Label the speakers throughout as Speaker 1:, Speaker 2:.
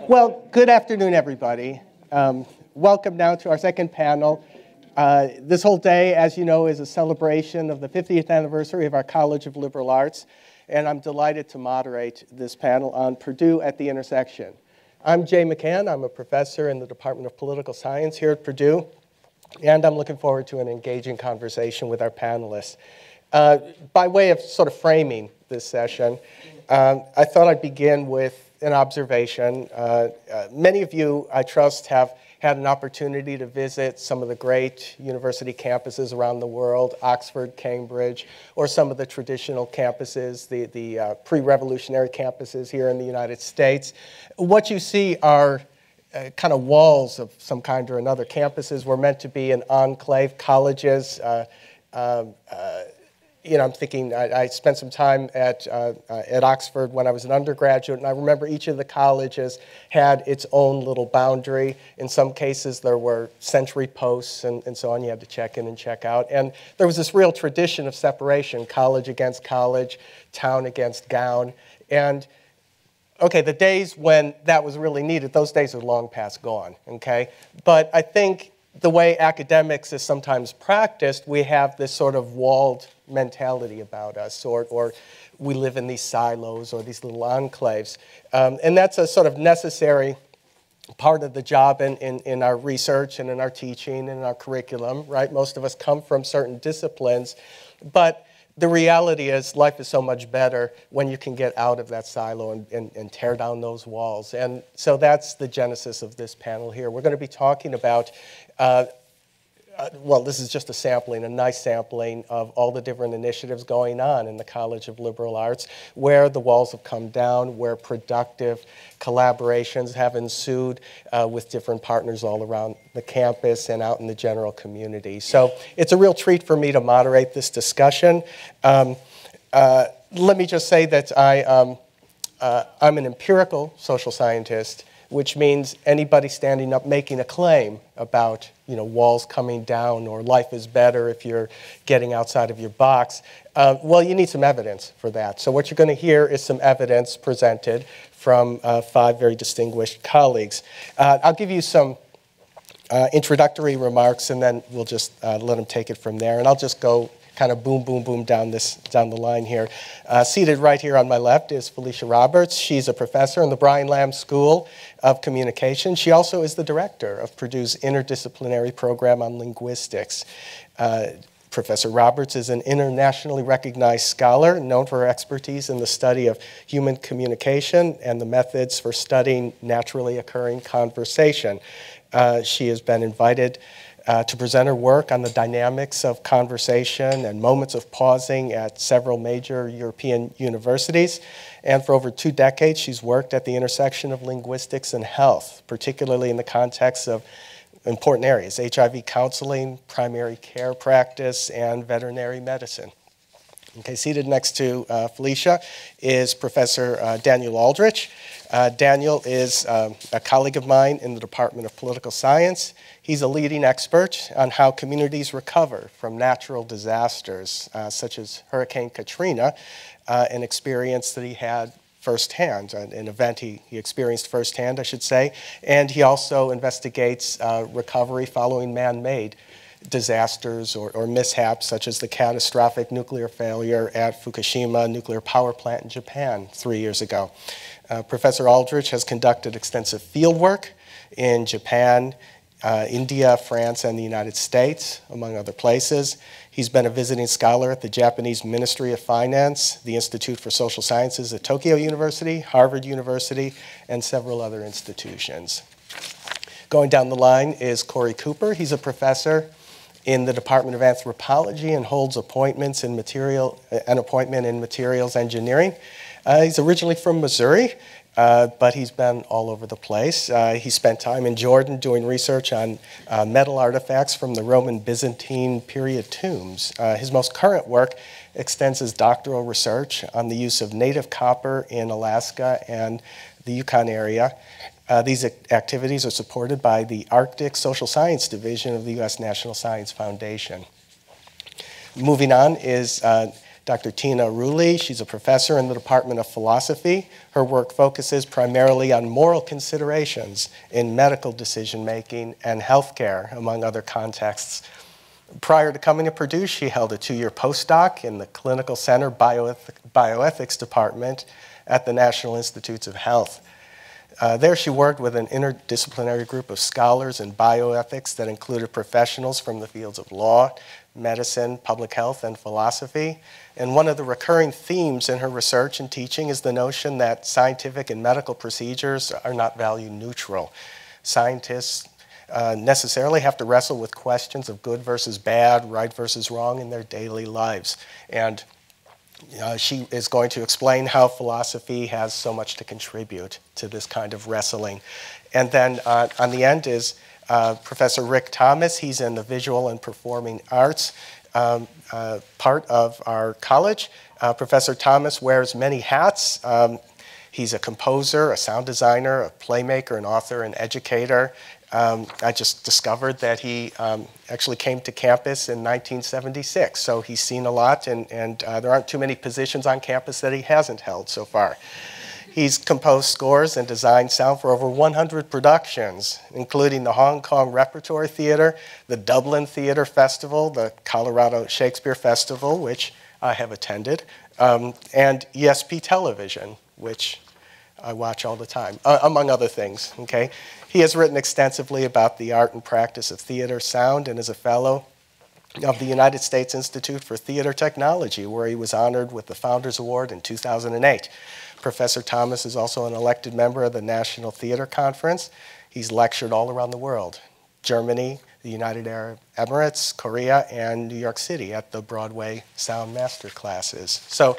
Speaker 1: Well, good afternoon, everybody. Welcome now to our second panel. This whole day, as you know, is a celebration of the 50th anniversary of our College of Liberal Arts, and I'm delighted to moderate this panel on Purdue at the Intersection. I'm Jay McCann. I'm a professor in the Department of Political Science here at Purdue, and I'm looking forward to an engaging conversation with our panelists. By way of sort of framing this session, I thought I'd begin with an observation. Many of you, I trust, have had an opportunity to visit some of the great university campuses around the world, Oxford, Cambridge, or some of the traditional campuses, the pre-revolutionary campuses here in the United States. What you see are kind of walls of some kind or another. Campuses were meant to be an enclave. Colleges, I'm thinking, I spent some time at Oxford when I was an undergraduate, and I remember each of the colleges had its own little boundary. In some cases, there were sentry posts and so on. You had to check in and check out. And there was this real tradition of separation, college against college, town against gown. And, okay, the days when that was really needed, those days are long past gone, okay? But I think the way academics is sometimes practiced, we have this sort of walled mentality about us, or we live in these silos or these little enclaves. And that's a sort of necessary part of the job in our research and in our teaching and in our curriculum, right? Most of us come from certain disciplines, but the reality is life is so much better when you can get out of that silo and tear down those walls. And so that's the genesis of this panel here. We're going to be talking about well, this is just a sampling, a nice sampling of all the different initiatives going on in the College of Liberal Arts, where the walls have come down, where productive collaborations have ensued with different partners all around the campus and out in the general community. So it's a real treat for me to moderate this discussion. Let me just say that I'm an empirical social scientist, which means anybody standing up making a claim about, walls coming down or life is better if you're getting outside of your box, well, you need some evidence for that. So what you're going to hear is some evidence presented from 5 very distinguished colleagues. I'll give you some introductory remarks, and then we'll just let them take it from there. And I'll just go kind of boom, boom, boom down the line here. Seated right here on my left is Felicia Roberts. She's a professor in the Brian Lamb School of Communication. She also is the director of Purdue's interdisciplinary program on linguistics. Professor Roberts is an internationally recognized scholar known for her expertise in the study of human communication and the methods for studying naturally occurring conversation. She has been invited to present her work on the dynamics of conversation and moments of pausing at several major European universities. And for over 2 decades, she's worked at the intersection of linguistics and health, particularly in the context of important areas: HIV counseling, primary care practice, and veterinary medicine. Okay, seated next to Felicia is Professor Daniel Aldrich. Daniel is a colleague of mine in the Department of Political Science. He's a leading expert on how communities recover from natural disasters, such as Hurricane Katrina, an experience that he had firsthand, an event he experienced firsthand, I should say. And he also investigates recovery following man-made disasters or mishaps, such as the catastrophic nuclear failure at Fukushima nuclear power plant in Japan 3 years ago. Professor Aldrich has conducted extensive field work in Japan, India, France, and the United States, among other places. He's been a visiting scholar at the Japanese Ministry of Finance, the Institute for Social Sciences at Tokyo University, Harvard University, and several other institutions. Going down the line is Kory Cooper. He's a professor in the Department of Anthropology and holds an appointment in materials engineering. He's originally from Missouri, but he's been all over the place. He spent time in Jordan doing research on metal artifacts from the Roman Byzantine period tombs. His most current work extends his doctoral research on the use of native copper in Alaska and the Yukon area. These activities are supported by the Arctic Social Science Division of the U.S. National Science Foundation. Moving on is Dr. Tina Rulli, she's a professor in the Department of Philosophy. Her work focuses primarily on moral considerations in medical decision-making and healthcare, among other contexts. Prior to coming to Purdue, she held a 2-year postdoc in the Clinical Center Bioethics Department at the National Institutes of Health. There she worked with an interdisciplinary group of scholars in bioethics that included professionals from the fields of law, medicine, public health, and philosophy. And one of the recurring themes in her research and teaching is the notion that scientific and medical procedures are not value neutral. Scientists necessarily have to wrestle with questions of good versus bad, right versus wrong in their daily lives. And she is going to explain how philosophy has so much to contribute to this kind of wrestling. And then on the end is Professor Rick Thomas. He's in the Visual and Performing Arts part of our college. Professor Thomas wears many hats. He's a composer, a sound designer, a playmaker, an author, an educator. I just discovered that he actually came to campus in 1976, so he's seen a lot, and there aren't too many positions on campus that he hasn't held so far. He's composed scores and designed sound for over 100 productions, including the Hong Kong Repertory Theater, the Dublin Theater Festival, the Colorado Shakespeare Festival, which I have attended, and ESP Television, which I watch all the time, among other things, okay? He has written extensively about the art and practice of theater sound and is a fellow of the United States Institute for Theater Technology, where he was honored with the Founders Award in 2008. Professor Thomas is also an elected member of the National Theater Conference. He's lectured all around the world, Germany, the United Arab Emirates, Korea, and New York City at the Broadway Sound Master Classes. So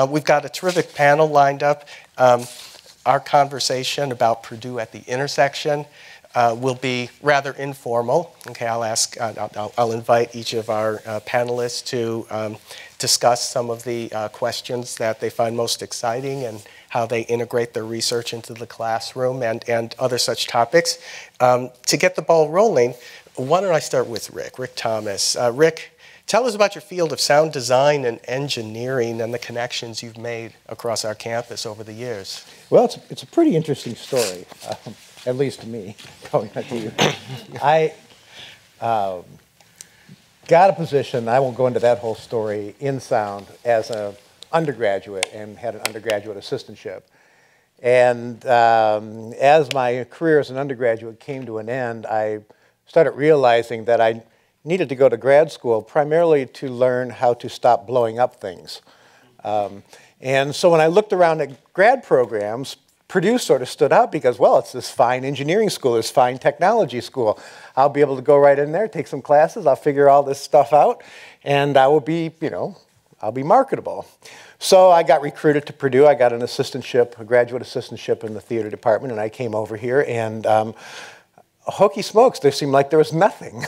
Speaker 1: we've got a terrific panel lined up. Our conversation about Purdue at the Intersection will be rather informal. Okay, I'll invite each of our panelists to discuss some of the questions that they find most exciting and how they integrate their research into the classroom and other such topics. To get the ball rolling, why don't I start with Rick Thomas. Rick, tell us about your field of sound design and engineering and the connections you've made across our campus over the years.
Speaker 2: Well, it's a pretty interesting story, at least to me, going back to you. I got a position, I won't go into that whole story, in sound as an undergraduate and had an undergraduate assistantship. And as my career as an undergraduate came to an end, I started realizing that I needed to go to grad school primarily to learn how to stop blowing up things. And so when I looked around at grad programs, Purdue sort of stood out because, well, it's this fine engineering school, this fine technology school. I'll be able to go right in there, take some classes, I'll figure all this stuff out, and I will be, I'll be marketable. So I got recruited to Purdue. I got an assistantship, a graduate assistantship in the theater department, and I came over here, and hokey smokes, there seemed like there was nothing.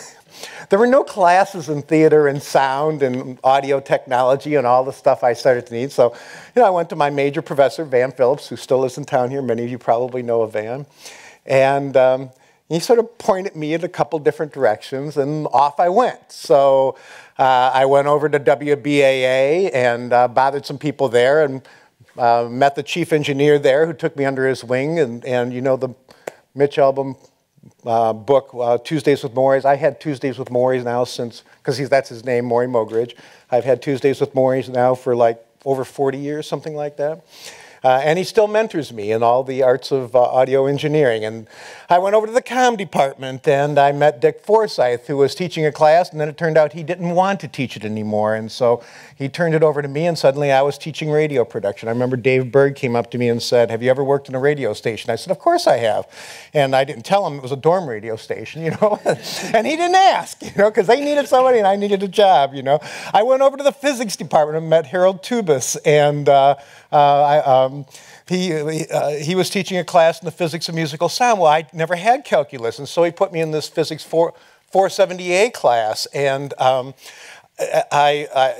Speaker 2: There were no classes in theater and sound and audio technology and all the stuff I started to need. So, I went to my major professor, Van Phillips, who still lives in town here. Many of you probably know of Van. And he sort of pointed me in a couple different directions, and off I went. So I went over to WBAA and bothered some people there and met the chief engineer there who took me under his wing. And the Mitch album book, Tuesdays with Morris. I had Tuesdays with Morris now since, because that's his name, Maury Mogridge. I've had Tuesdays with Morris now for like over 40 years, something like that. And he still mentors me in all the arts of audio engineering. And I went over to the comm department and I met Dick Forsyth, who was teaching a class, and then it turned out he didn't want to teach it anymore. And so he turned it over to me, and suddenly I was teaching radio production. I remember Dave Berg came up to me and said, "Have you ever worked in a radio station?" I said, "Of course I have." And I didn't tell him it was a dorm radio station, and he didn't ask, because they needed somebody and I needed a job, I went over to the physics department and met Harold Tubus, and he was teaching a class in the physics of musical sound. Well, I never had calculus, and so he put me in this physics 470A class, and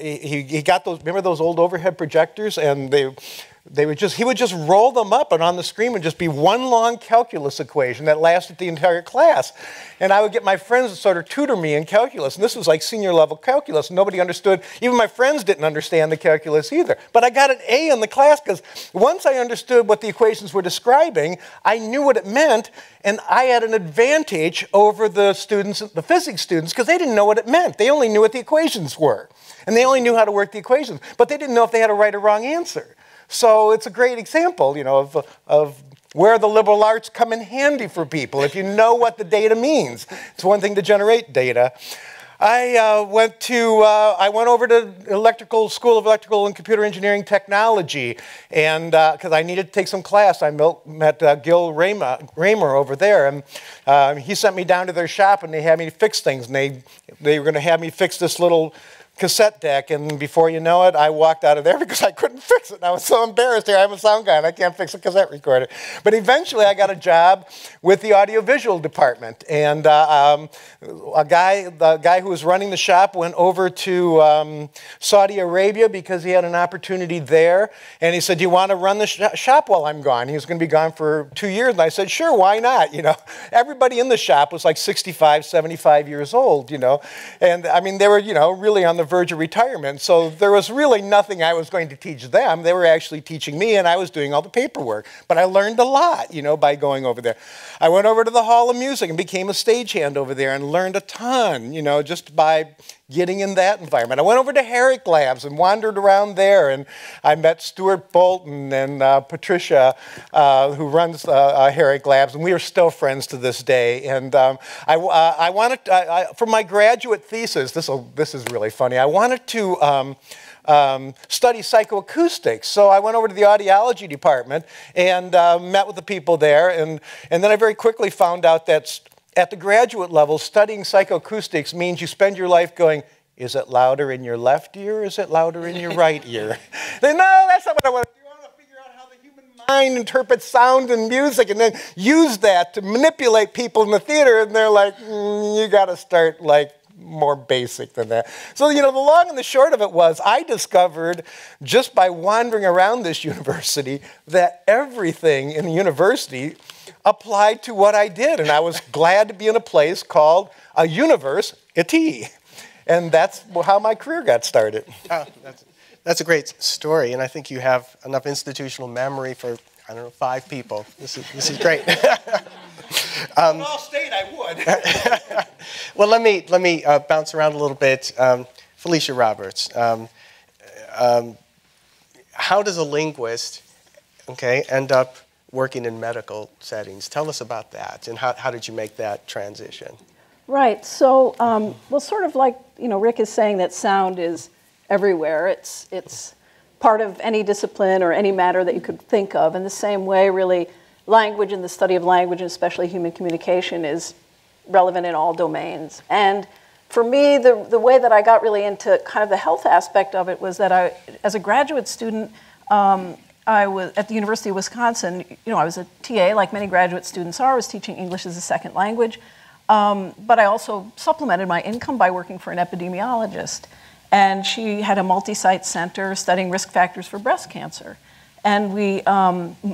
Speaker 2: he got those, remember those old overhead projectors, and he would just roll them up, and on the screen would just be one long calculus equation that lasted the entire class. And I would get my friends to sort of tutor me in calculus, and this was like senior level calculus. Nobody understood, even my friends didn't understand the calculus either. But I got an A in the class because once I understood what the equations were describing, I knew what it meant, and I had an advantage over the students, the physics students, because they didn't know what it meant. They only knew what the equations were, and they only knew how to work the equations, but they didn't know if they had a right or wrong answer. So it's a great example, you know, of where the liberal arts come in handy for people if you know what the data means. It's one thing to generate data. I went over to School of Electrical and Computer Engineering Technology, and because I needed to take some class, I met Gil Raymer over there, and he sent me down to their shop, and they had me fix things, and they were going to have me fix this little cassette deck, and before you know it, I walked out of there because I couldn't fix it. And I was so embarrassed. Here, I'm a sound guy, and I can't fix a cassette recorder. But eventually, I got a job with the audiovisual department, and the guy who was running the shop went over to Saudi Arabia because he had an opportunity there, and he said, "Do you want to run the shop while I'm gone?" He was going to be gone for 2 years, and I said, "Sure, why not?" You know, everybody in the shop was like 65, 75 years old, you know, and I mean, they were, you know, really on the verge of retirement, so there was really nothing I was going to teach them. They were actually teaching me, and I was doing all the paperwork. But I learned a lot, you know, by going over there. I went over to the Hall of Music and became a stagehand over there and learned a ton, you know, just by getting in that environment. I went over to Herrick Labs and wandered around there, and I met Stuart Bolton and Patricia, who runs Herrick Labs, and we are still friends to this day. And I wanted, for my graduate thesis, this is really funny, I wanted to study psychoacoustics. So I went over to the audiology department and met with the people there, and then I very quickly found out that at the graduate level, studying psychoacoustics means you spend your life going, is it louder in your left ear or is it louder in your right ear? No, that's not what I want to do. I want to figure out how the human mind interprets sound and music and then use that to manipulate people in the theater. And they're like, you got to start like more basic than that. So, you know, the long and the short of it was I discovered just by wandering around this university that everything in the university applied to what I did. And I was glad to be in a place called a university. And that's how my career got started.
Speaker 1: Oh, that's a great story. And I think you have enough institutional memory for, I don't know, 5 people. This is great.
Speaker 2: If all state, I would.
Speaker 1: Well, let me bounce around a little bit. Felicia Roberts, how does a linguist, end up working in medical settings? Tell us about that, and how did you make that transition?
Speaker 3: Right. So, well, sort of like Rick is saying that sound is everywhere. It's part of any discipline or any matter that you could think of. In the same way, really, language and the study of language, and especially human communication, is relevant in all domains. And for me, the way that I got really into kind of the health aspect of it was that as a graduate student, I was at the University of Wisconsin. I was a TA, like many graduate students are. I was teaching English as a second language. But I also supplemented my income by working for an epidemiologist. And she had a multi-site center studying risk factors for breast cancer. And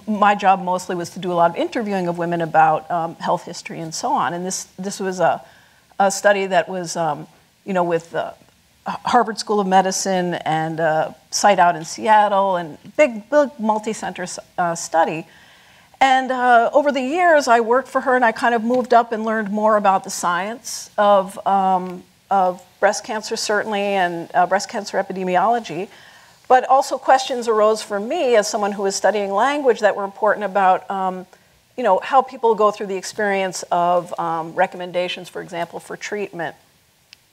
Speaker 3: my job mostly was to do a lot of interviewing of women about health history and so on. And this was a study that was, with Harvard School of Medicine and a site out in Seattle, and big multi-center study. And over the years, I worked for her, and I kind of moved up and learned more about the science of breast cancer, certainly, and breast cancer epidemiology. But also questions arose for me as someone who was studying language that were important about, how people go through the experience of recommendations, for example, for treatment.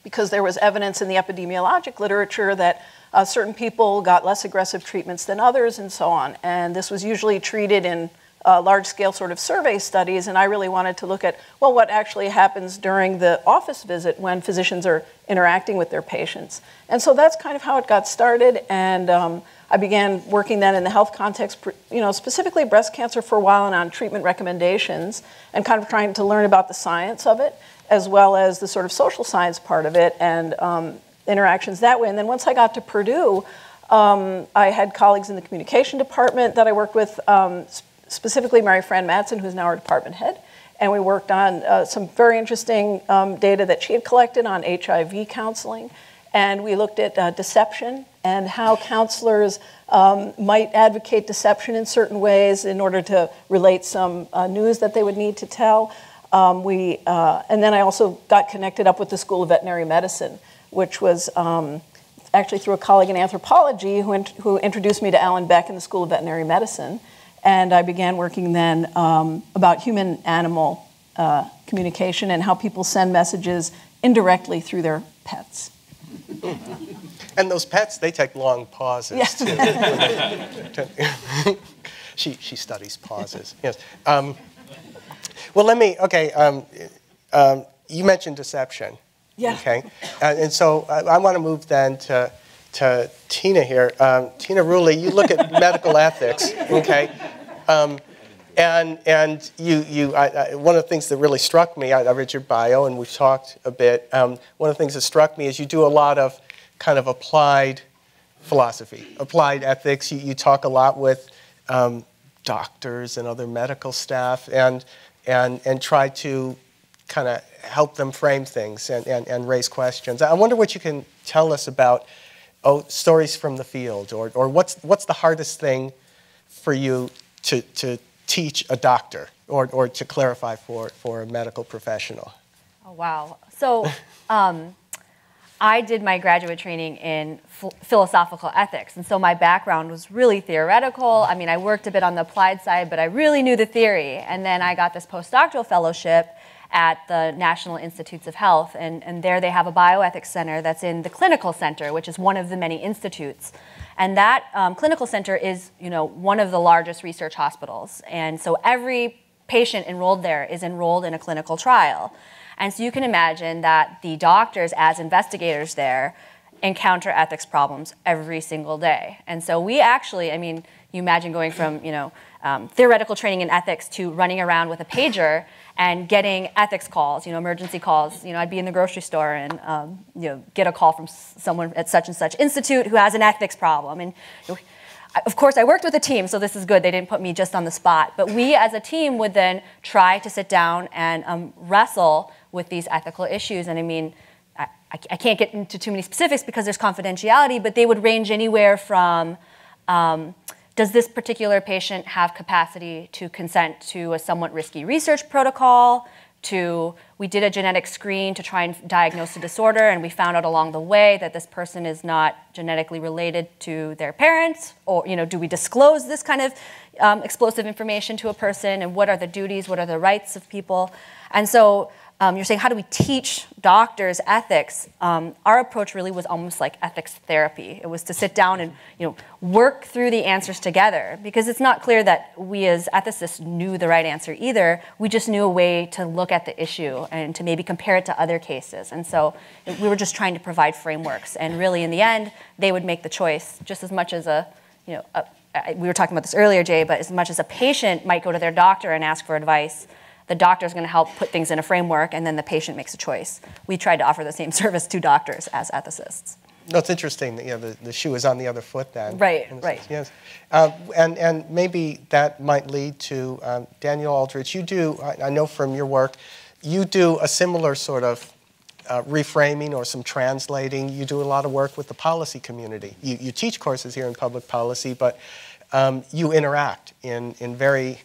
Speaker 3: Because there was evidence in the epidemiologic literature that certain people got less aggressive treatments than others and so on. And this was usually treated in large-scale sort of survey studies, and I really wanted to look at, well, what actually happens during the office visit when physicians are interacting with their patients. And so that's kind of how it got started, and I began working then in the health context, specifically breast cancer for a while, and on treatment recommendations, and kind of trying to learn about the science of it, as well as the sort of social science part of it, and interactions that way. And then once I got to Purdue, I had colleagues in the communication department that I worked with, specifically Mary Fran Madsen, who's now our department head. And we worked on some very interesting data that she had collected on HIV counseling. And we looked at deception and how counselors might advocate deception in certain ways in order to relate some news that they would need to tell. And then I also got connected up with the School of Veterinary Medicine, which was actually through a colleague in anthropology who introduced me to Alan Beck in the School of Veterinary Medicine. And I began working then about human-animal communication and how people send messages indirectly through their pets.
Speaker 1: And those pets, they take long pauses,
Speaker 3: yeah.
Speaker 1: too. She studies pauses, yes. Well, let me, you mentioned deception.
Speaker 3: Yeah.
Speaker 1: Okay, and so I want to move then to Tina here. Tina Rulli, you look at medical ethics, okay? And you one of the things that really struck me, I read your bio and we've talked a bit, one of the things that struck me is you do a lot of kind of applied philosophy, applied ethics. You talk a lot with doctors and other medical staff and try to kind of help them frame things and raise questions. I wonder what you can tell us about stories from the field, or what's the hardest thing for you to teach a doctor or to clarify for a medical professional?
Speaker 4: Oh, wow. So I did my graduate training in philosophical ethics, and so my background was really theoretical. I mean, I worked a bit on the applied side, but I really knew the theory. And then I got this postdoctoral fellowship at the National Institutes of Health, and there they have a bioethics center that's in the clinical center, which is one of the many institutes. And that clinical center is, one of the largest research hospitals. And so every patient enrolled there is enrolled in a clinical trial. And so you can imagine that the doctors, as investigators there, encounter ethics problems every single day. And so we actually, you imagine going from, theoretical training in ethics to running around with a pager and getting ethics calls, emergency calls. I'd be in the grocery store and, get a call from someone at such and such institute who has an ethics problem. And of course, I worked with a team, so this is good. They didn't put me just on the spot. But we as a team would then try to sit down and wrestle with these ethical issues. And I can't get into too many specifics because there's confidentiality, but they would range anywhere from, does this particular patient have capacity to consent to a somewhat risky research protocol, to we did a genetic screen to try and diagnose a disorder, and we found out along the way that this person is not genetically related to their parents, or do we disclose this kind of explosive information to a person, and what are the duties, what are the rights of people? And so you're saying, how do we teach doctors ethics? Our approach really was almost like ethics therapy. It was to sit down and work through the answers together, because it's not clear that we as ethicists knew the right answer either. We just knew a way to look at the issue and to maybe compare it to other cases. And so we were just trying to provide frameworks. And really, in the end, they would make the choice just as much as we were talking about this earlier, Jay, but as much as a patient might go to their doctor and ask for advice, the doctor is going to help put things in a framework, and then the patient makes a choice. We tried to offer the same service to doctors as ethicists.
Speaker 1: No, it's interesting that the shoe is on the other foot then.
Speaker 4: Right.
Speaker 1: Yes. And maybe that might lead to Daniel Aldrich. You do, I know from your work, you do a similar sort of reframing or some translating. You do a lot of work with the policy community. You teach courses here in public policy, but you interact in very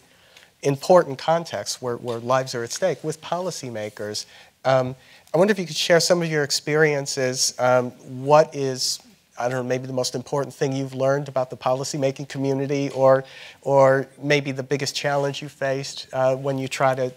Speaker 1: important contexts where lives are at stake with policymakers. I wonder if you could share some of your experiences. What is, I don't know, maybe the most important thing you've learned about the policymaking community, or maybe the biggest challenge you faced when you try to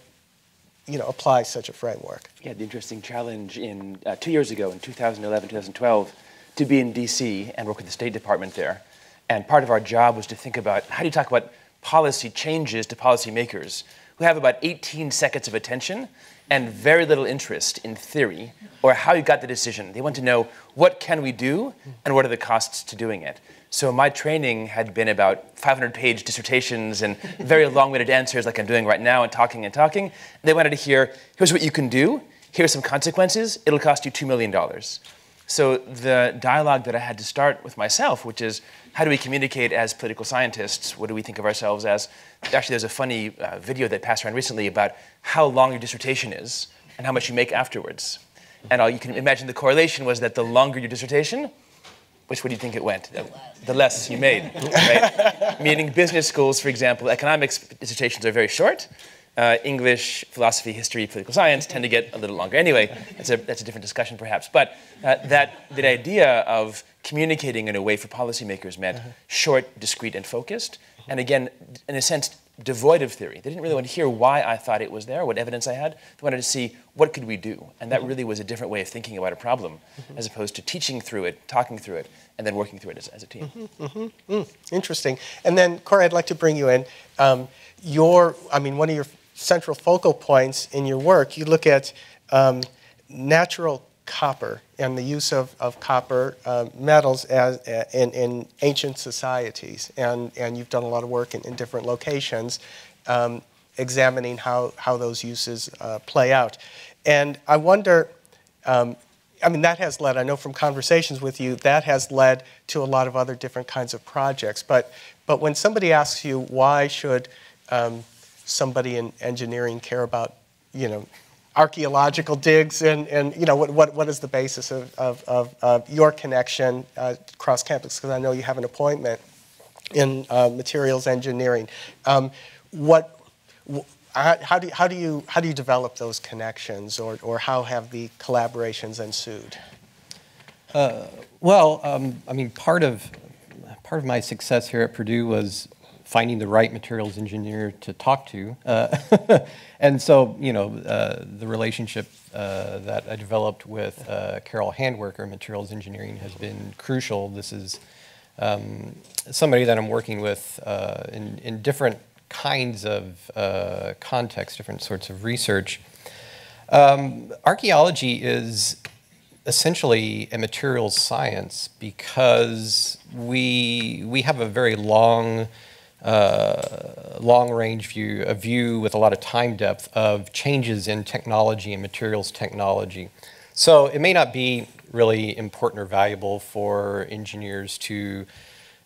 Speaker 1: apply such a framework?
Speaker 5: Yeah, the interesting challenge in 2 years ago, in 2011, 2012, to be in DC and work with the State Department there. And part of our job was to think about, how do you talk about policy changes to policymakers who have about 18 seconds of attention and very little interest in theory or how you got the decision. They want to know, what can we do and what are the costs to doing it? So my training had been about 500-page dissertations and very long-winded answers like I'm doing right now and talking and talking. They wanted to hear, here's what you can do, here's some consequences, it'll cost you $2 million. So the dialogue that I had to start with myself, which is, how do we communicate as political scientists? What do we think of ourselves as? Actually, there's a funny video that passed around recently about how long your dissertation is and how much you make afterwards. And you can imagine the correlation was that the longer your dissertation, which way do you think it went? The less you made, right? Meaning business schools, for example, economics dissertations are very short. English, philosophy, history, political science tend to get a little longer. Anyway, that's a different discussion perhaps. But the idea of communicating in a way for policymakers meant short, discrete, and focused. And again, in a sense, devoid of theory. They didn't really want to hear why I thought it was there, what evidence I had. They wanted to see what could we do. And that really was a different way of thinking about a problem, as opposed to teaching through it, talking through it, and then working through it as a team.
Speaker 1: Interesting. And then, Kory, I'd like to bring you in. One of your central focal points in your work, you look at natural copper and the use of copper metals in ancient societies. And you've done a lot of work in different locations examining how those uses play out. And I wonder, that has led, I know from conversations with you, that has led to a lot of other different kinds of projects. But when somebody asks you, why should somebody in engineering care about, archaeological digs and what is the basis of your connection across campus? Because I know you have an appointment in materials engineering. How do you develop those connections, or how have the collaborations ensued?
Speaker 6: Part of my success here at Purdue was finding the right materials engineer to talk to. And so, the relationship that I developed with Carol Handwerker, materials engineering, has been crucial. This is somebody that I'm working with in different kinds of contexts, different sorts of research. Archaeology is essentially a materials science because we have a very long-range view, a view with a lot of time depth of changes in technology and materials technology. So it may not be really important or valuable for engineers to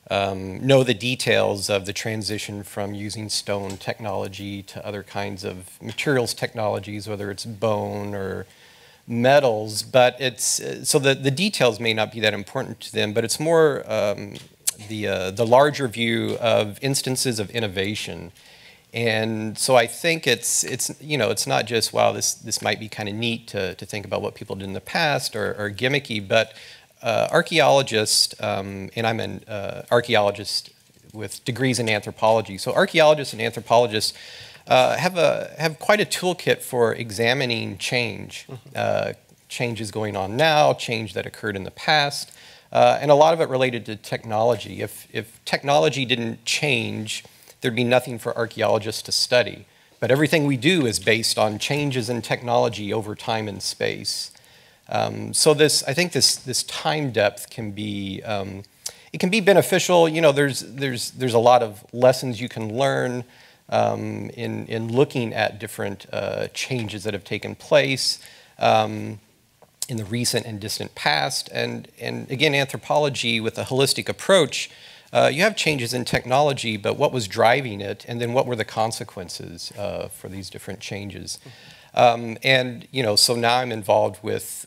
Speaker 6: know the details of the transition from using stone technology to other kinds of materials technologies, whether it's bone or metals, but the details may not be that important to them, but it's more the larger view of instances of innovation. And so I think it's not just, wow, this might be kind of neat to think about what people did in the past or gimmicky, but archaeologists, and I'm an archaeologist with degrees in anthropology, so archaeologists and anthropologists have quite a toolkit for examining change. Changes going on now, change that occurred in the past, and a lot of it related to technology. If technology didn't change, there'd be nothing for archaeologists to study. But everything we do is based on changes in technology over time and space. So I think this time depth can be it can be beneficial. There's a lot of lessons you can learn in looking at different changes that have taken place in the recent and distant past. And again, anthropology with a holistic approach, you have changes in technology, but what was driving it, and then what were the consequences for these different changes? So now I'm involved with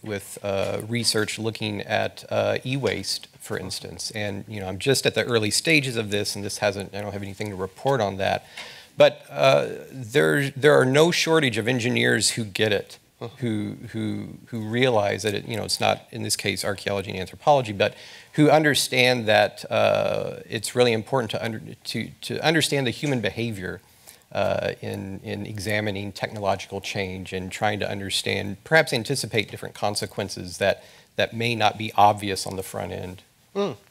Speaker 6: research looking at e-waste, for instance. And I'm just at the early stages of this, and I don't have anything to report on that. But there are no shortage of engineers who get it. Who realize that it's not, in this case, archaeology and anthropology, but who understand that it's really important to understand the human behavior in examining technological change and trying to understand, perhaps anticipate different consequences that may not be obvious on the front end.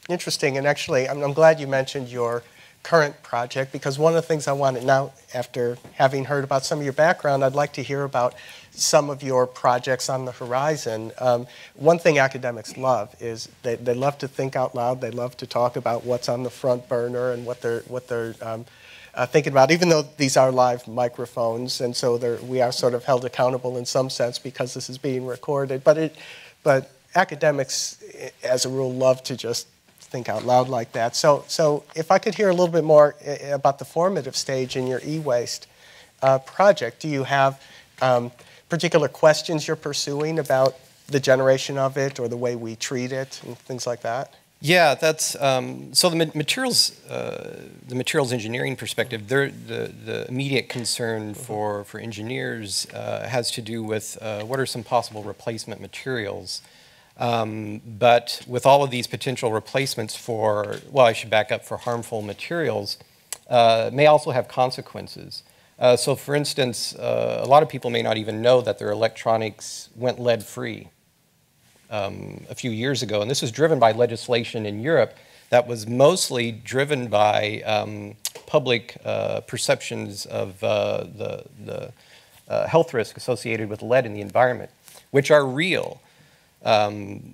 Speaker 1: Interesting, and actually, I'm glad you mentioned your current project, because one of the things I wanted now, after having heard about some of your background, I'd like to hear about some of your projects on the horizon. One thing academics love is they love to think out loud. They love to talk about what's on the front burner and what they're thinking about, even though these are live microphones, and so we are sort of held accountable in some sense because this is being recorded. But academics, as a rule, love to just think out loud like that. So if I could hear a little bit more about the formative stage in your e-waste project. Do you have particular questions you're pursuing about the generation of it or the way we treat it and things like that?
Speaker 6: Yeah, that's so the materials engineering perspective. The immediate concern for engineers has to do with what are some possible replacement materials. But with all of these potential replacements for, well, I should back up, for harmful materials, may also have consequences. So, for instance, a lot of people may not even know that their electronics went lead-free a few years ago, and this was driven by legislation in Europe that was mostly driven by public perceptions of the health risk associated with lead in the environment, which are real.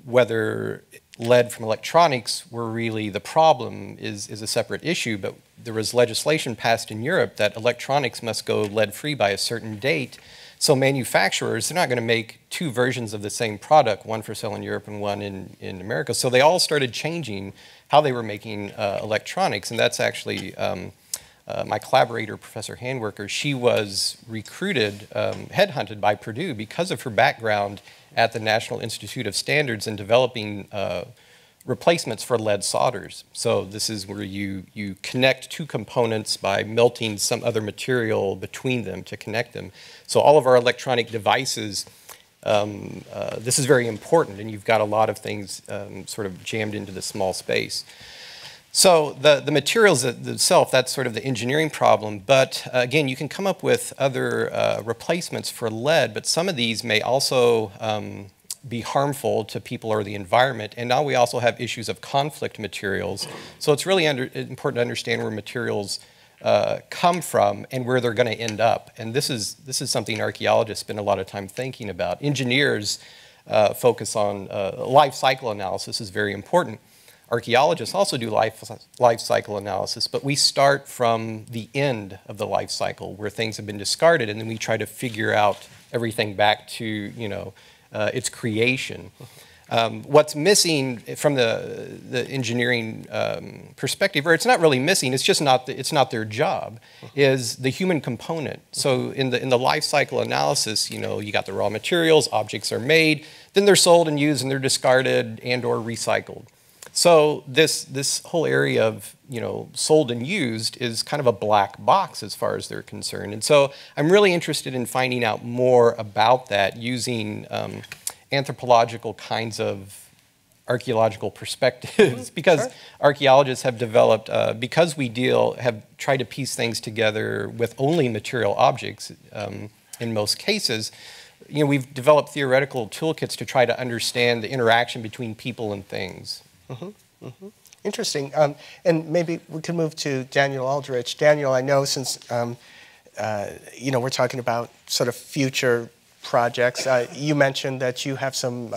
Speaker 6: Whether lead from electronics were really the problem is a separate issue, but there was legislation passed in Europe that electronics must go lead-free by a certain date. So manufacturers, they're not going to make two versions of the same product, one for sale in Europe and one in America. So they all started changing how they were making electronics, and that's actually my collaborator, Professor Handwerker. She was recruited, headhunted by Purdue because of her background at the National Institute of Standards in developing replacements for lead solders. So this is where you connect two components by melting some other material between them to connect them. So all of our electronic devices, this is very important, and you've got a lot of things sort of jammed into this small space. So the materials itself, that's sort of the engineering problem, but again, you can come up with other replacements for lead, but some of these may also be harmful to people or the environment, and now we also have issues of conflict materials. So it's really important to understand where materials come from and where they're going to end up, and this is something archaeologists spend a lot of time thinking about. Engineers focus on life cycle analysis is very important. Archaeologists also do life cycle analysis, but we start from the end of the life cycle where things have been discarded, and then we try to figure out everything back to its creation. What's missing from the engineering perspective, or it's not really missing, it's just it's not their job, is the human component. So in the life cycle analysis, you got the raw materials, objects are made, then they're sold and used, and they're discarded and or recycled. So this whole area of sold and used is kind of a black box as far as they're concerned. And so I'm really interested in finding out more about that using anthropological kinds of archaeological perspectives, because archaeologists have developed, because we have tried to piece things together with only material objects in most cases. We've developed theoretical toolkits to try to understand the interaction between people and things.
Speaker 1: Interesting. And maybe we can move to Daniel Aldrich. Daniel, I know since we're talking about sort of future projects, you mentioned that you have some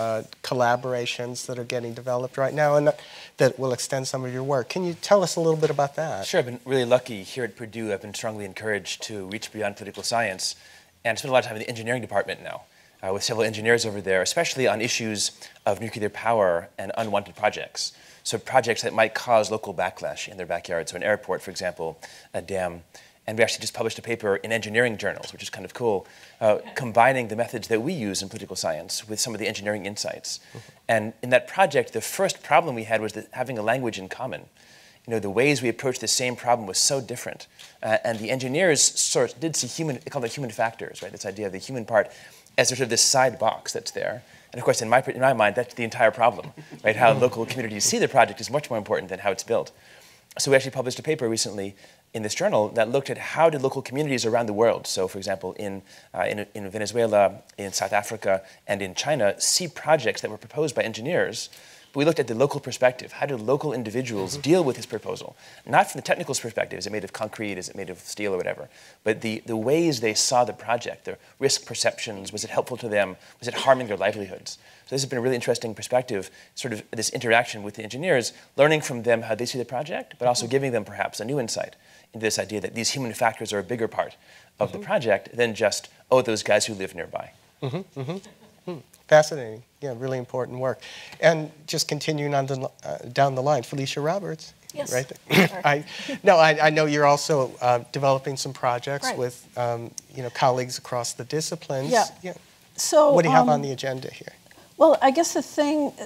Speaker 1: collaborations that are getting developed right now and that will extend some of your work. Can you tell us a little bit about that?
Speaker 5: Sure. I've been really lucky here at Purdue. I've been strongly encouraged to reach beyond political science and spend a lot of time in the engineering department now. With several engineers over there, especially on issues of nuclear power and unwanted projects. So projects that might cause local backlash in their backyard. So an airport, for example, a dam. And we actually just published a paper in engineering journals, which is kind of cool, combining the methods that we use in political science with some of the engineering insights. And in that project, the first problem we had was having a language in common. The ways we approached the same problem was so different. And the engineers did see they call it human factors, right? This idea of the human part as sort of this side box that's there. And of course, in my mind, that's the entire problem, right? How local communities see the project is much more important than how it's built. So we actually published a paper recently in this journal that looked at how did local communities around the world, so for example, in Venezuela, in South Africa, and in China, see projects that were proposed by engineers. But we looked at the local perspective. How do local individuals deal with this proposal? Not from the technical perspective, is it made of concrete, is it made of steel or whatever, but the ways they saw the project, their risk perceptions, was it helpful to them, was it harming their livelihoods? So this has been a really interesting perspective, sort of this interaction with the engineers, learning from them how they see the project, but also giving them perhaps a new insight into this idea that these human factors are a bigger part of the project than just, those guys who live nearby.
Speaker 1: Fascinating. Yeah, really important work. And just continuing on down the line, Felicia Roberts.
Speaker 3: Yes.
Speaker 1: Right there. I know you're also developing some projects with colleagues across the disciplines.
Speaker 3: Yeah. So
Speaker 1: what do you have on the agenda here?
Speaker 3: Well, I guess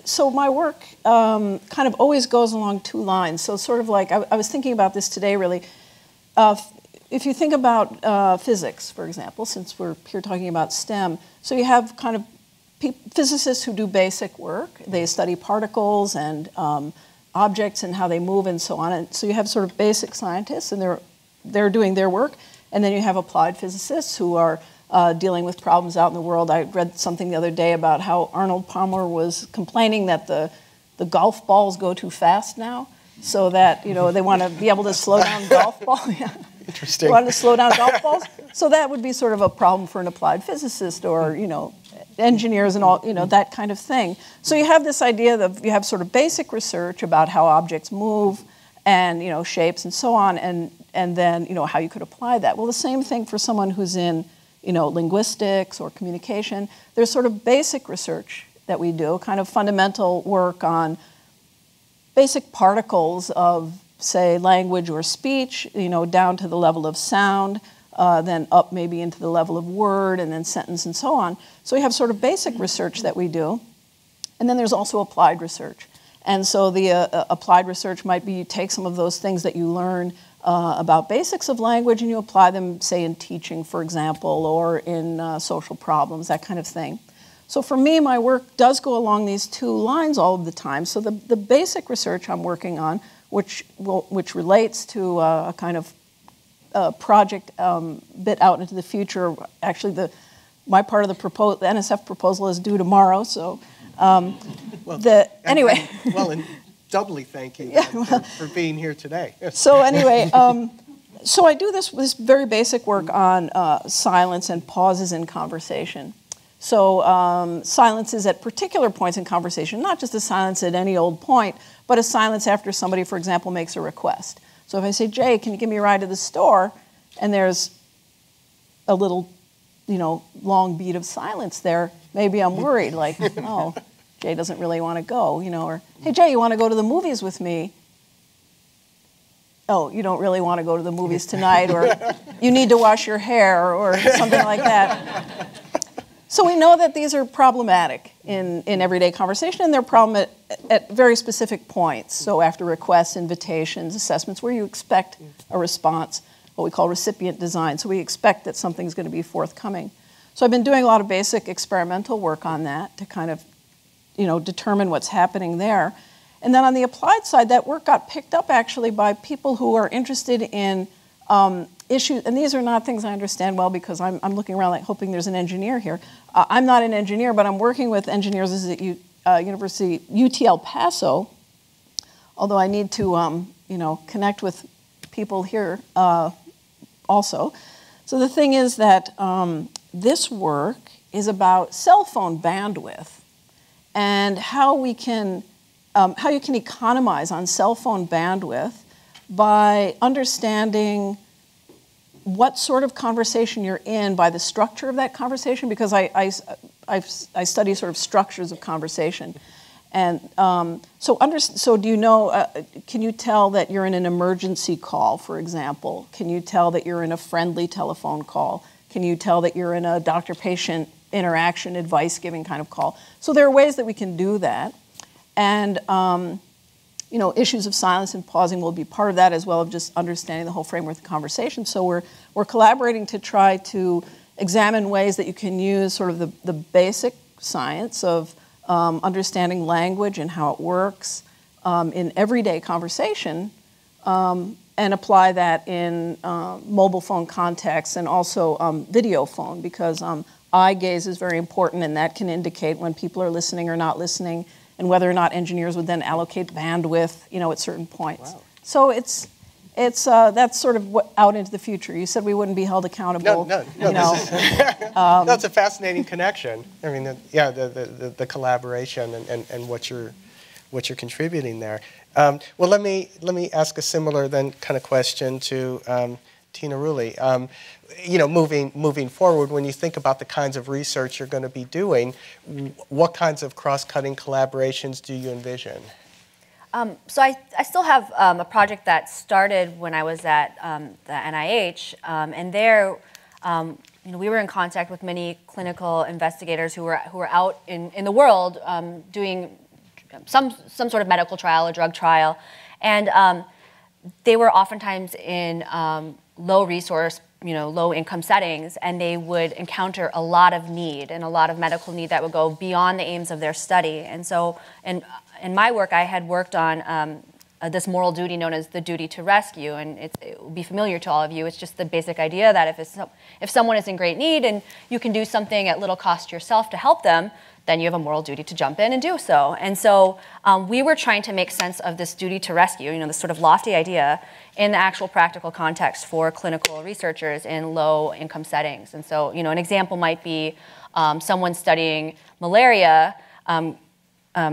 Speaker 3: so my work kind of always goes along two lines. So sort of like, I was thinking about this today really. If you think about physics, for example, since we're here talking about STEM, so you have kind of physicists who do basic work. They study particles and objects and how they move and so on. And so you have sort of basic scientists, and they're doing their work. And then you have applied physicists who are dealing with problems out in the world. I read something the other day about how Arnold Palmer was complaining that the golf balls go too fast now, so that they want to be able to slow down golf balls. Yeah.
Speaker 1: Interesting.
Speaker 3: They want to slow down golf balls. So that would be sort of a problem for an applied physicist, or engineers and all, that kind of thing. So you have this idea that you have sort of basic research about how objects move and, shapes and so on, and then, how you could apply that. Well, the same thing for someone who's in, linguistics or communication. There's sort of basic research that we do, kind of fundamental work on basic particles of, say, language or speech, down to the level of sound, then up maybe into the level of word and then sentence and so on. So we have sort of basic research that we do. And then there's also applied research. And so the applied research might be you take some of those things that you learn about basics of language and you apply them, say, in teaching, for example, or in social problems, that kind of thing. So for me, my work does go along these two lines all of the time. So the basic research I'm working on, which relates to a kind of project bit out into the future. Actually, my part of the NSF proposal is due tomorrow. So, anyway.
Speaker 1: And doubly thank you for being here today.
Speaker 3: So anyway, so I do this very basic work on silence and pauses in conversation. So silence is at particular points in conversation, not just a silence at any old point, but a silence after somebody, for example, makes a request. So if I say, Jay, can you give me a ride to the store? And there's a little, long beat of silence there, maybe I'm worried, like, oh, Jay doesn't really want to go, or, hey, Jay, you want to go to the movies with me? Oh, you don't really want to go to the movies tonight, or you need to wash your hair, or something like that. So we know that these are problematic in everyday conversation, and they're problem at very specific points. So after requests, invitations, assessments, where you expect a response, what we call recipient design. So we expect that something's going to be forthcoming. So I've been doing a lot of basic experimental work on that to kind of, determine what's happening there. And then on the applied side, that work got picked up actually by people who are interested in issues, and these are not things I understand well because I'm looking around like hoping there's an engineer here. I'm not an engineer, but I'm working with engineers at University UT El Paso, although I need to connect with people here also. So the thing is that this work is about cell phone bandwidth and how you can economize on cell phone bandwidth by understanding what sort of conversation you're in by the structure of that conversation, because I study sort of structures of conversation. And so do you know, can you tell that you're in an emergency call, for example? Can you tell that you're in a friendly telephone call? Can you tell that you're in a doctor-patient interaction, advice-giving kind of call? So there are ways that we can do that. And issues of silence and pausing will be part of that, as well as just understanding the whole framework of the conversation. So we're collaborating to try to examine ways that you can use sort of the basic science of understanding language and how it works in everyday conversation, and apply that in mobile phone contexts and also video phone, because eye gaze is very important, and that can indicate when people are listening or not listening, and whether or not engineers would then allocate bandwidth, at certain points. Wow. So it's that's sort of out into the future. You said we wouldn't be held accountable.
Speaker 1: No. That's a fascinating connection. I mean, the collaboration and what you're what you're contributing there. Well, let me ask a similar then kind of question to Tina Rulli, moving forward, when you think about the kinds of research you're going to be doing, what kinds of cross-cutting collaborations do you envision?
Speaker 4: So I still have a project that started when I was at the NIH, and there, we were in contact with many clinical investigators who were out in the world doing some sort of medical trial or drug trial, and they were oftentimes in low resource, low income settings, and they would encounter a lot of need and a lot of medical need that would go beyond the aims of their study. And so, in my work, I had worked on this moral duty known as the duty to rescue, and it will be familiar to all of you. It's just the basic idea that if someone is in great need and you can do something at little cost yourself to help them, then you have a moral duty to jump in and do so. And so we were trying to make sense of this duty to rescue, this sort of lofty idea, in the actual practical context for clinical researchers in low-income settings. And so, an example might be someone studying malaria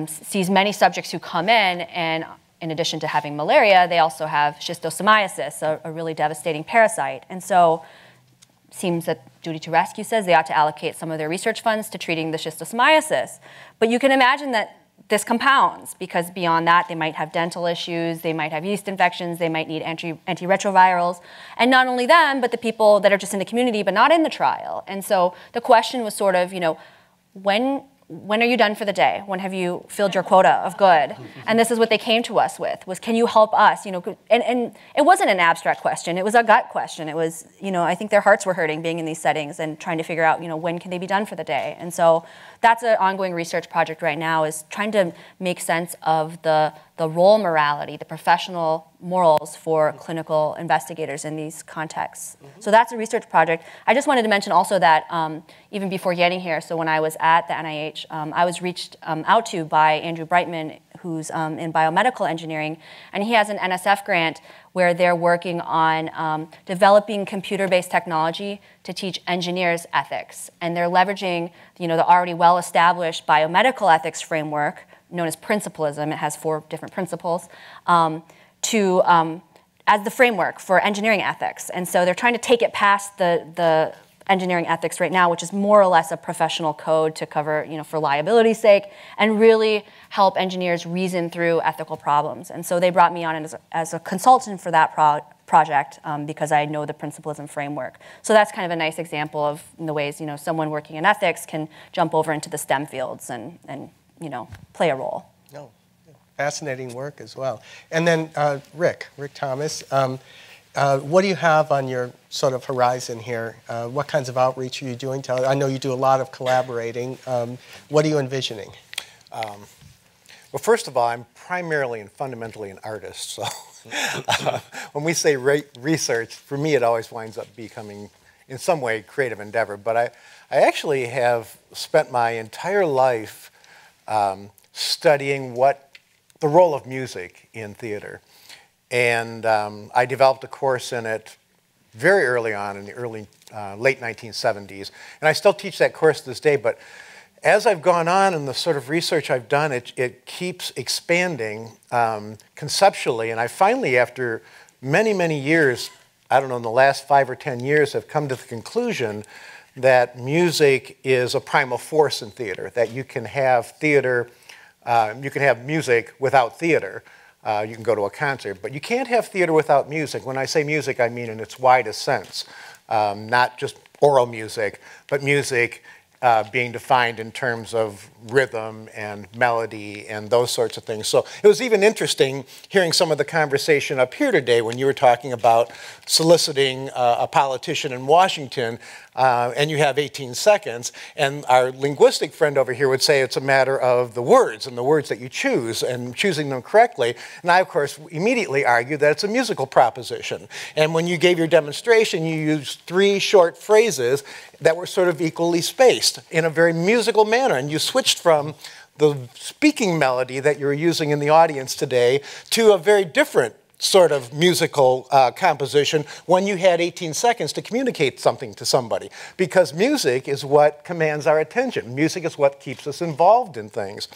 Speaker 4: sees many subjects who come in addition to having malaria, they also have schistosomiasis, a really devastating parasite. And so seems that Duty to Rescue says they ought to allocate some of their research funds to treating the schistosomiasis. But you can imagine that this compounds, because beyond that, they might have dental issues, they might have yeast infections, they might need antiretrovirals. And not only them, but the people that are just in the community but not in the trial. And so the question was sort of, when are you done for the day? When have you filled your quota of good? And this is what they came to us with, was can you help us? And it wasn't an abstract question, it was a gut question. It was, I think their hearts were hurting being in these settings and trying to figure out, when can they be done for the day? And so that's an ongoing research project right now, is trying to make sense of the role morality, the professional morals for clinical investigators in these contexts. So that's a research project. I just wanted to mention also that even before getting here, so when I was at the NIH, I was reached out to by Andrew Brightman, who's in biomedical engineering, and he has an NSF grant where they're working on developing computer-based technology to teach engineers ethics. And they're leveraging the already well-established biomedical ethics framework known as principlism. It has 4 different principles as the framework for engineering ethics. And so they're trying to take it past the engineering ethics right now, which is more or less a professional code to cover, for liability's sake, and really help engineers reason through ethical problems. And so they brought me on as a consultant for that project because I know the principlism framework. So that's kind of a nice example of the ways, someone working in ethics can jump over into the STEM fields and play a role.
Speaker 1: No, fascinating work as well. And then Rick Thomas, what do you have on your sort of horizon here? What kinds of outreach are you doing? I know you do a lot of collaborating. What are you envisioning?
Speaker 2: Well, first of all, I'm primarily and fundamentally an artist. So when we say research, for me it always winds up becoming, in some way, creative endeavor. But I actually have spent my entire life studying the role of music in theater. And I developed a course in it very early on in the late 1970s. And I still teach that course to this day, but as I've gone on in the sort of research I've done, it keeps expanding conceptually. And I finally, after many, many years, I don't know, in the last 5 or 10 years, have come to the conclusion that music is a primal force in theater, that you can have theater, you can have music without theater. You can go to a concert, but you can't have theater without music. When I say music, I mean in its widest sense, not just oral music, but music being defined in terms of rhythm and melody and those sorts of things. So it was even interesting hearing some of the conversation up here today when you were talking about soliciting a politician in Washington, and you have 18 seconds, and our linguistic friend over here would say it's a matter of the words and the words that you choose and choosing them correctly. And I, of course, immediately argued that it's a musical proposition. And when you gave your demonstration, you used 3 short phrases that were sort of equally spaced in a very musical manner. And you switched from the speaking melody that you're using in the audience today to a very different sort of musical composition when you had 18 seconds to communicate something to somebody. Because music is what commands our attention. Music is what keeps us involved in things.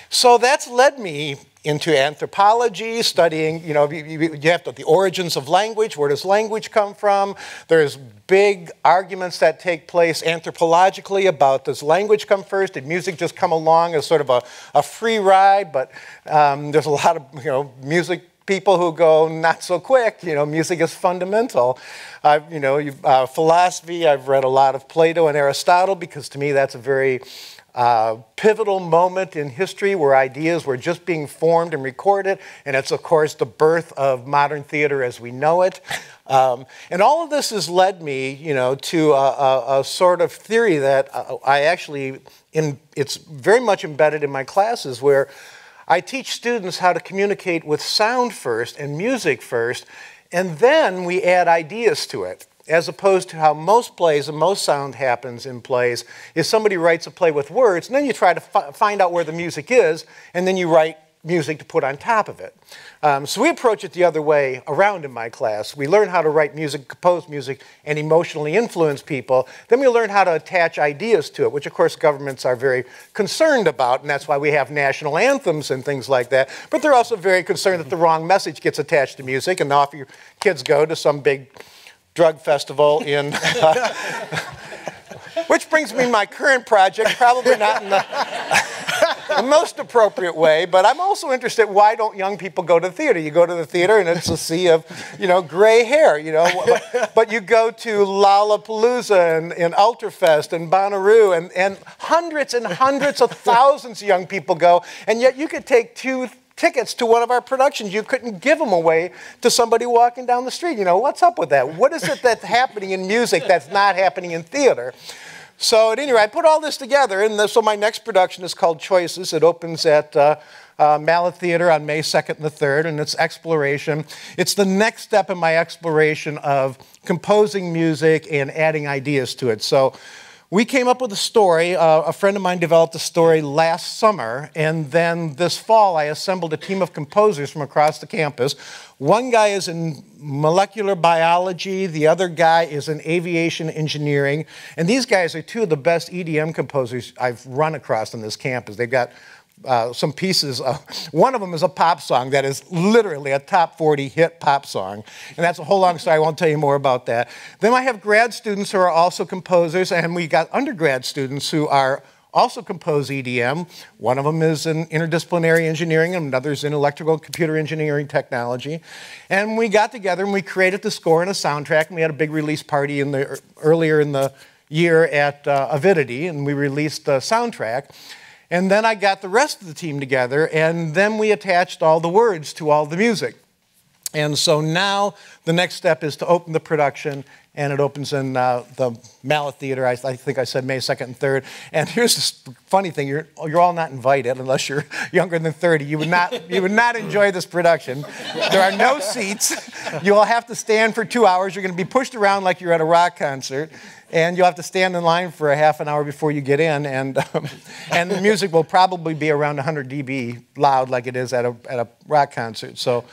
Speaker 2: So that's led me into anthropology, studying, you know, you have the origins of language. Where does language come from? There's big arguments that take place anthropologically about, does language come first? Did music just come along as sort of a free ride? But there's a lot of, you know, music people who go not so quick. You know, music is fundamental. You know, philosophy, I've read a lot of Plato and Aristotle because to me that's a very pivotal moment in history where ideas were just being formed and recorded, and it's of course the birth of modern theater as we know it. And all of this has led me, you know, to a sort of theory that I actually, it's very much embedded in my classes where I teach students how to communicate with sound first and music first, and then we add ideas to it. As opposed to how most plays and most sound happens in plays is somebody writes a play with words, and then you try to find out where the music is, and then you write music to put on top of it. So we approach it the other way around in my class. We learn how to write music, compose music, and emotionally influence people. Then we learn how to attach ideas to it, which of course governments are very concerned about, and that's why we have national anthems and things like that. But they're also very concerned that the wrong message gets attached to music, and off your kids go to some big drug festival in, which brings me to my current project, probably not in the most appropriate way, but I'm also interested, why don't young people go to the theater? You go to the theater and it's a sea of, you know, gray hair, you know, but you go to Lollapalooza and Ultrafest and Bonnaroo and hundreds and hundreds of thousands of young people go, and yet you could take 2 tickets to one of our productions. You couldn't give them away to somebody walking down the street. You know, what's up with that? What is it that's happening in music that's not happening in theater? So at any rate, I put all this together, and so my next production is called Choices. It opens at Mallet Theater on May 2nd and the 3rd, and it's exploration. It's the next step in my exploration of composing music and adding ideas to it. So we came up with a story. A friend of mine developed a story last summer, and then this fall I assembled a team of composers from across the campus. One guy is in molecular biology, the other guy is in aviation engineering, and these guys are 2 of the best EDM composers I've run across on this campus. They've got some pieces. One of them is a pop song that is literally a top 40 hit pop song. And that's a whole long story. I won't tell you more about that. Then I have grad students who are also composers, and we got undergrad students who are also compose EDM. One of them is in interdisciplinary engineering, and another's in electrical and computer engineering technology. And we got together and we created the score and a soundtrack, and we had a big release party earlier in the year at Avidity, and we released the soundtrack. And then I got the rest of the team together, and then we attached all the words to all the music. And so now the next step is to open the production, and it opens in the Mallet Theater. I think I said May 2nd and 3rd. And here's the funny thing: you're all not invited unless you're younger than 30. You would not enjoy this production. There are no seats. You will have to stand for 2 hours. You're going to be pushed around like you're at a rock concert. And you'll have to stand in line for a half an hour before you get in, and the music will probably be around 100 dB loud, like it is at a rock concert. So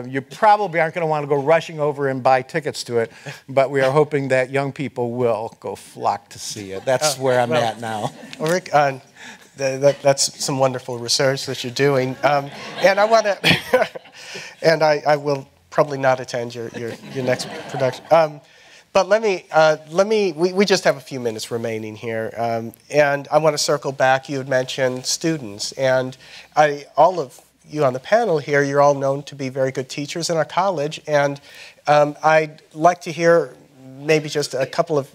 Speaker 2: you probably aren't going to want to go rushing over and buy tickets to it, but we are hoping that young people will go flock to see it. That's where I'm at now.
Speaker 1: Well, Rick, that's some wonderful research that you're doing, and I want to, and I will probably not attend your next production. But we just have a few minutes remaining here, and I want to circle back. You had mentioned students, and all of you on the panel here, you're all known to be very good teachers in our college, and I'd like to hear maybe just a couple of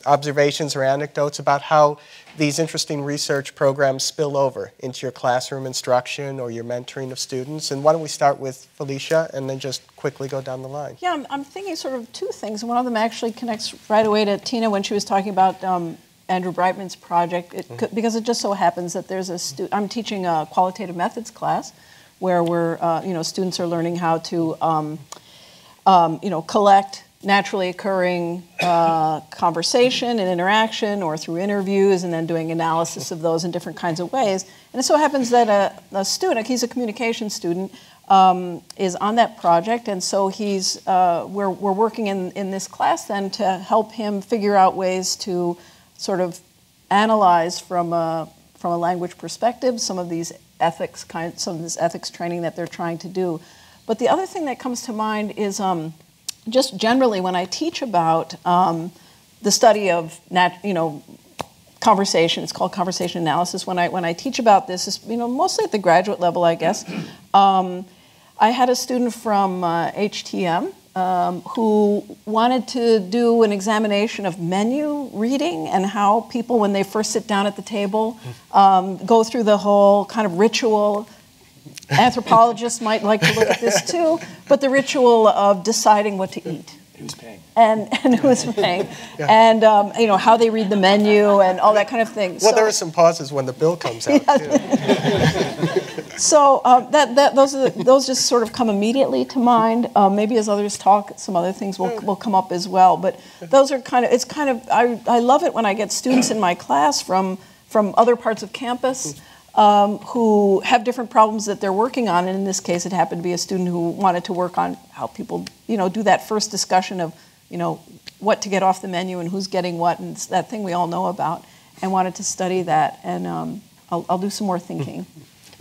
Speaker 1: observations or anecdotes about how these interesting research programs spill over into your classroom instruction or your mentoring of students. And why don't we start with Felicia and then just quickly go down the line?
Speaker 3: Yeah, I'm thinking sort of 2 things. One of them actually connects right away to Tina when she was talking about Andrew Brightman's project, because it just so happens that there's I'm teaching a qualitative methods class where we're, students are learning how to, collect naturally occurring conversation and interaction, or through interviews, and then doing analysis of those in different kinds of ways. And it so happens that a student, he's a communication student, is on that project, and so we're working in this class then to help him figure out ways to sort of analyze from a from a language perspective, some of these ethics some of this ethics training that they're trying to do. But the other thing that comes to mind is just generally when I teach about the study of conversation, it's called conversation analysis. When I teach about this, is mostly at the graduate level, I guess. I had a student from HTM who wanted to do an examination of menu reading and how people, when they first sit down at the table, go through the whole kind of ritual. Anthropologists might like to look at this too, but the ritual of deciding what to eat.
Speaker 5: Who's paying?
Speaker 3: And who's paying,
Speaker 1: Yeah.
Speaker 3: And how they read the menu and all that kind of thing.
Speaker 1: Well, there are some pauses when the bill comes out, too.
Speaker 3: So those just sort of come immediately to mind. Maybe as others talk, some other things will come up as well. But those are I love it when I get students in my class from other parts of campus who have different problems that they're working on. And in this case, it happened to be a student who wanted to work on how people do that first discussion of what to get off the menu and who's getting what, and it's that thing we all know about, and wanted to study that. And I'll do some more thinking.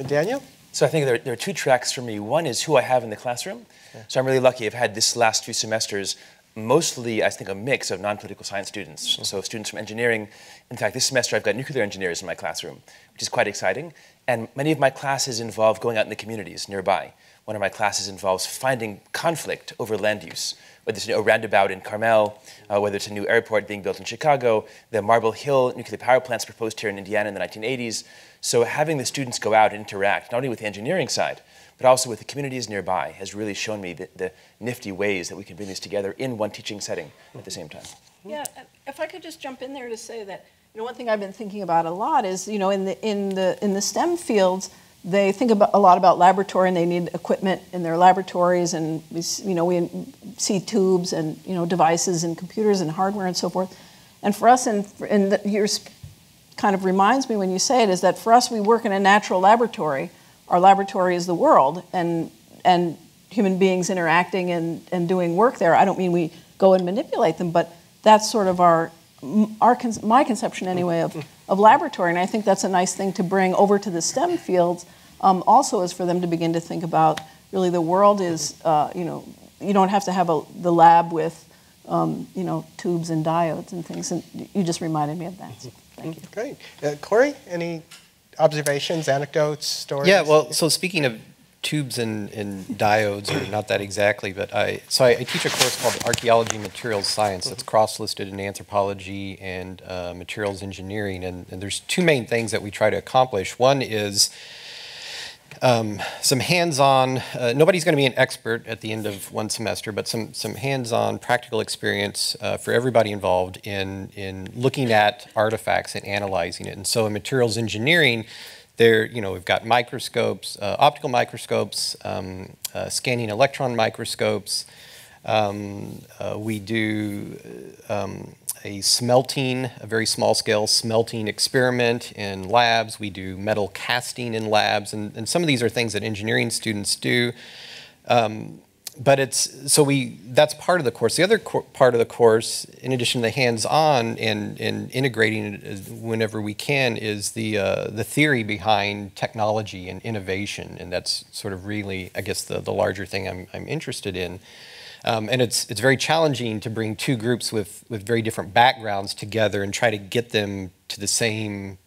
Speaker 1: Daniel?
Speaker 5: So I think there are two tracks for me. One is who I have in the classroom. So I'm really lucky. I've had this last few semesters mostly, I think, a mix of non-political science students. So students from engineering. In fact, this semester I've got nuclear engineers in my classroom, which is quite exciting. And many of my classes involve going out in the communities nearby. One of my classes involves finding conflict over land use, whether it's a roundabout in Carmel, whether it's a new airport being built in Chicago, the Marble Hill nuclear power plants proposed here in Indiana in the 1980s. So having the students go out and interact, not only with the engineering side, but also with the communities nearby, has really shown me the nifty ways that we can bring these together in one teaching setting at the same time.
Speaker 3: Yeah, if I could just jump in there to say that, one thing I've been thinking about a lot is, in the STEM fields, they think a lot about laboratory, and they need equipment in their laboratories, and we see tubes and devices and computers and hardware and so forth. And for us, yours kind of reminds me when you say it, is that for us, we work in a natural laboratory. Our laboratory is the world, and human beings interacting and doing work there. I don't mean we go and manipulate them, but that's sort of my conception anyway of laboratory, and I think that's a nice thing to bring over to the STEM fields. Also, is for them to begin to think about really the world is you don't have to have the lab with tubes and diodes and things, and you just reminded me of that. So thank you.
Speaker 1: Great, Kory, any observations, anecdotes, stories?
Speaker 6: Yeah, well, so speaking of tubes and diodes, or not that exactly, but I teach a course called Archaeology and Materials Science that's cross-listed in Anthropology and Materials Engineering, and there's two main things that we try to accomplish. One is some hands-on, nobody's going to be an expert at the end of one semester, but some hands-on practical experience for everybody involved in looking at artifacts and analyzing it. And so in materials engineering, we've got microscopes, optical microscopes, scanning electron microscopes. We do a very small scale smelting experiment in labs. We do metal casting in labs, and some of these are things that engineering students do. But that's part of the course. The other part of the course, in addition to the hands-on and integrating it whenever we can, is the theory behind technology and innovation, and that's sort of really, I guess, the larger thing I'm interested in. And it's very challenging to bring two groups with very different backgrounds together and try to get them to the same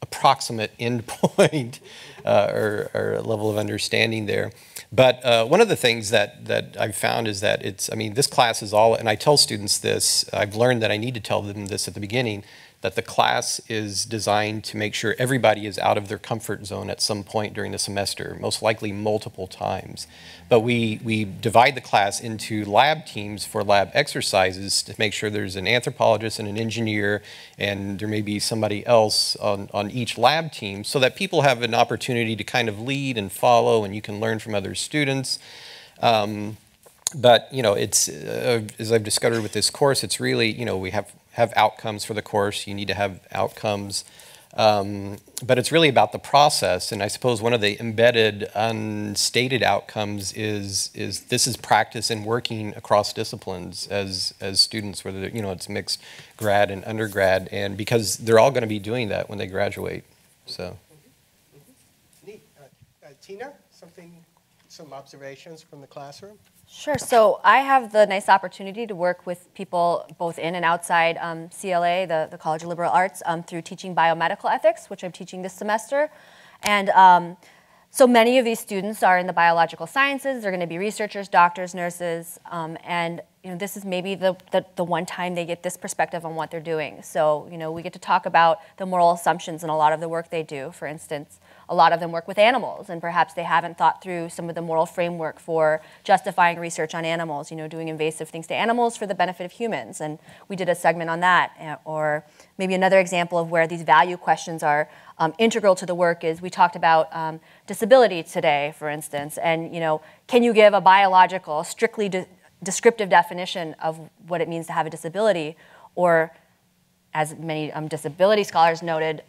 Speaker 6: approximate endpoint or level of understanding there. But one of the things that I've found is that this class is all, and I tell students this, I've learned that I need to tell them this at the beginning, that the class is designed to make sure everybody is out of their comfort zone at some point during the semester, most likely multiple times. But we divide the class into lab teams for lab exercises to make sure there's an anthropologist and an engineer, and there may be somebody else on each lab team, so that people have an opportunity to kind of lead and follow, and you can learn from other students. But it's as I've discovered with this course, it's really we have outcomes for the course. You need to have outcomes, but it's really about the process. And I suppose one of the embedded, unstated outcomes is this is practice in working across disciplines as students, whether it's mixed grad and undergrad, and because they're all going to be doing that when they graduate. So.
Speaker 1: Neat. Tina, some observations from the classroom?
Speaker 4: Sure. So I have the nice opportunity to work with people both in and outside CLA, the College of Liberal Arts, through teaching biomedical ethics, which I'm teaching this semester. And so many of these students are in the biological sciences. They're going to be researchers, doctors, nurses, and this is maybe the one time they get this perspective on what they're doing. So we get to talk about the moral assumptions in a lot of the work they do. For instance, a lot of them work with animals, and perhaps they haven't thought through some of the moral framework for justifying research on animals, doing invasive things to animals for the benefit of humans. And we did a segment on that. Or maybe another example of where these value questions are integral to the work is we talked about disability today, for instance. And can you give a biological, strictly descriptive definition of what it means to have a disability? Or, as many disability scholars noted,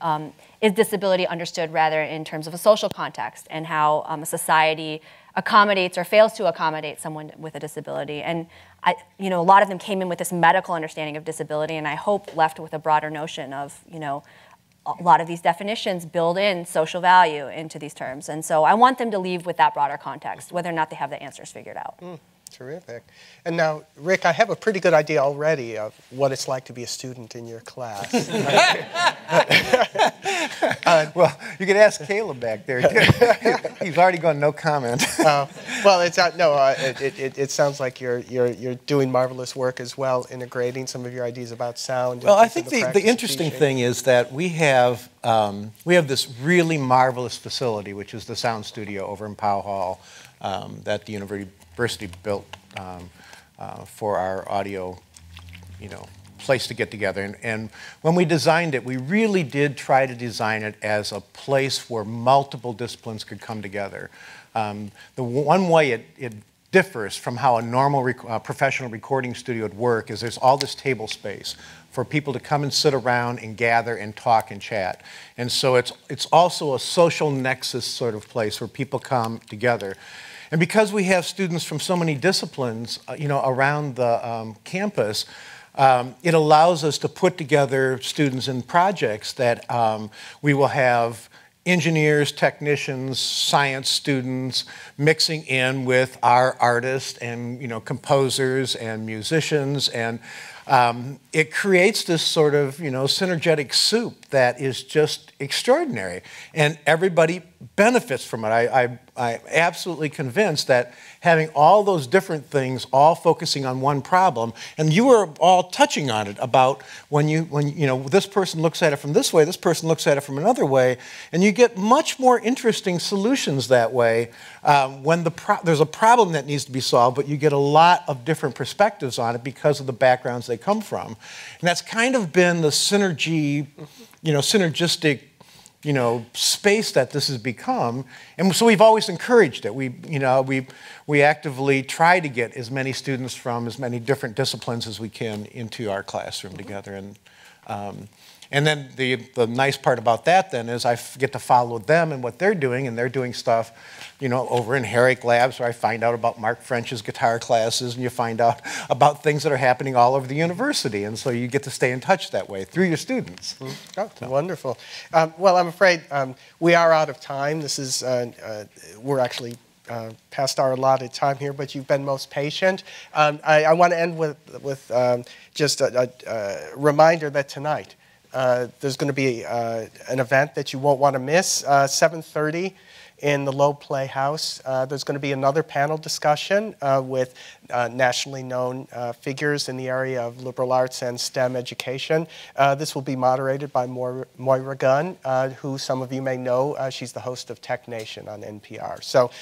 Speaker 4: is disability understood rather in terms of a social context and how a society accommodates or fails to accommodate someone with a disability? And a lot of them came in with this medical understanding of disability, and I hope left with a broader notion of, a lot of these definitions build in social value into these terms. And so I want them to leave with that broader context, whether or not they have the answers figured out.
Speaker 1: Terrific. And now, Rick, I have a pretty good idea already of what it's like to be a student in your class.
Speaker 2: Well, you can ask Caleb back there. He's already gone no comment.
Speaker 1: Well, it sounds like you're doing marvelous work as well, integrating some of your ideas about sound.
Speaker 2: Well, I think the interesting thing is that we have this really marvelous facility, which is the sound studio over in Powell Hall that the University built for our audio, place to get together. And when we designed it, we really did try to design it as a place where multiple disciplines could come together. The one way it differs from how a normal professional recording studio would work is there's all this table space for people to come and sit around and gather and talk and chat. And so it's also a social nexus sort of place where people come together. And because we have students from so many disciplines, around the campus, it allows us to put together students in projects that we will have engineers, technicians, science students mixing in with our artists and composers and musicians, and it creates this sort of synergetic soup that is just extraordinary, and everybody benefits from it. I'm absolutely convinced that having all those different things all focusing on one problem, and you were all touching on it about when this person looks at it from this way, this person looks at it from another way, and you get much more interesting solutions that way when there's a problem that needs to be solved, but you get a lot of different perspectives on it because of the backgrounds they come from. And that's kind of been the synergistic space that this has become, and so we've always encouraged it. We actively try to get as many students from as many different disciplines as we can into our classroom together, and then the nice part about that then is I get to follow them and what they're doing, and they're doing stuff, over in Herrick Labs where I find out about Mark French's guitar classes, and you find out about things that are happening all over the university, and so you get to stay in touch that way through your students.
Speaker 1: Oh, wonderful. Well, I'm afraid we are out of time. This is we're actually past our allotted time here, but you've been most patient. I want to end with just a reminder that tonight there's going to be an event that you won't want to miss, 7:30 in the Loeb Playhouse. There's going to be another panel discussion with nationally known figures in the area of liberal arts and STEM education. This will be moderated by Moira Gunn, who some of you may know. She's the host of Tech Nation on NPR. So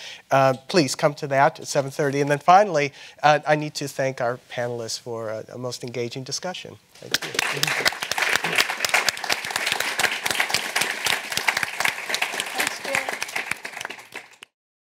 Speaker 1: please come to that at 7:30. And then finally, I need to thank our panelists for a most engaging discussion. Thank you.